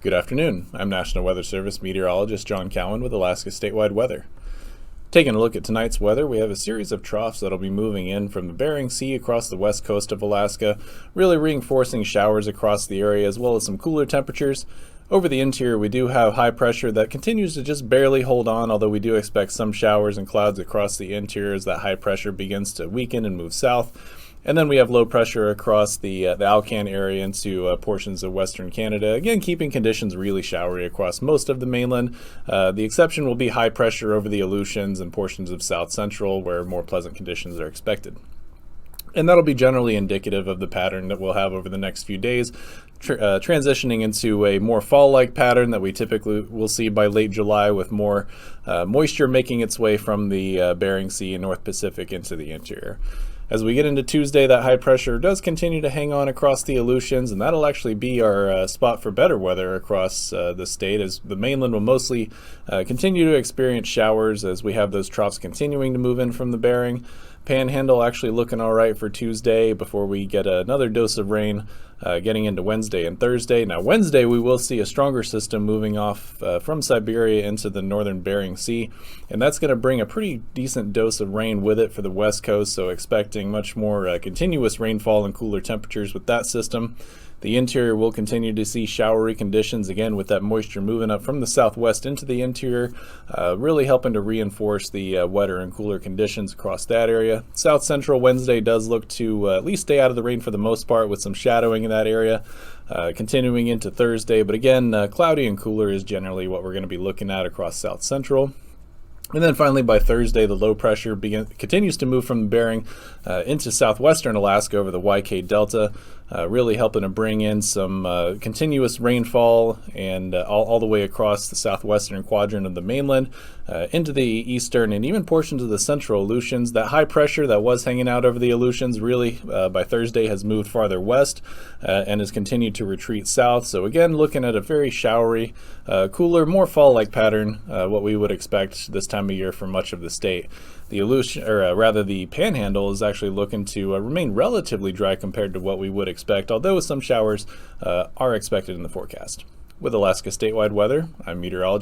Good afternoon. I'm National Weather Service meteorologist John Cowan with Alaska Statewide Weather. Taking a look at tonight's weather, we have a series of troughs that'll be moving in from the Bering Sea across the west coast of Alaska, really reinforcing showers across the area as well as some cooler temperatures. Over the interior, we do have high pressure that continues to just barely hold on, although we do expect some showers and clouds across the interior as that high pressure begins to weaken and move south. And then we have low pressure across the Alcan area into portions of western Canada, again keeping conditions really showery across most of the mainland. The exception will be high pressure over the Aleutians and portions of south central where more pleasant conditions are expected. And that'll be generally indicative of the pattern that we'll have over the next few days, transitioning into a more fall-like pattern that we typically will see by late July, with more moisture making its way from the Bering Sea and North Pacific into the interior. As we get into Tuesday, that high pressure does continue to hang on across the Aleutians, and that'll actually be our spot for better weather across the state, as the mainland will mostly continue to experience showers as we have those troughs continuing to move in from the Bering. Panhandle actually looking all right for Tuesday before we get another dose of rain getting into Wednesday and Thursday. Now Wednesday we will see a stronger system moving off from Siberia into the northern Bering Sea, and that's going to bring a pretty decent dose of rain with it for the west coast, so expecting much more continuous rainfall and cooler temperatures with that system. The interior will continue to see showery conditions, again with that moisture moving up from the southwest into the interior, really helping to reinforce the wetter and cooler conditions across that area. South central Wednesday does look to at least stay out of the rain for the most part, with some shadowing in that area. Continuing into Thursday, but again cloudy and cooler is generally what we're going to be looking at across south central. And then finally by Thursday, the low pressure continues to move from the Bering into southwestern Alaska over the YK Delta, really helping to bring in some continuous rainfall and all the way across the southwestern quadrant of the mainland into the eastern and even portions of the central Aleutians. That high pressure that was hanging out over the Aleutians really by Thursday has moved farther west and has continued to retreat south. So again, looking at a very showery, cooler, more fall-like pattern, what we would expect this time of year for much of the state. The Aleutian, or rather the Panhandle, is actually looking to remain relatively dry compared to what we would expect, although some showers are expected in the forecast. With Alaska Statewide Weather, I'm meteorologist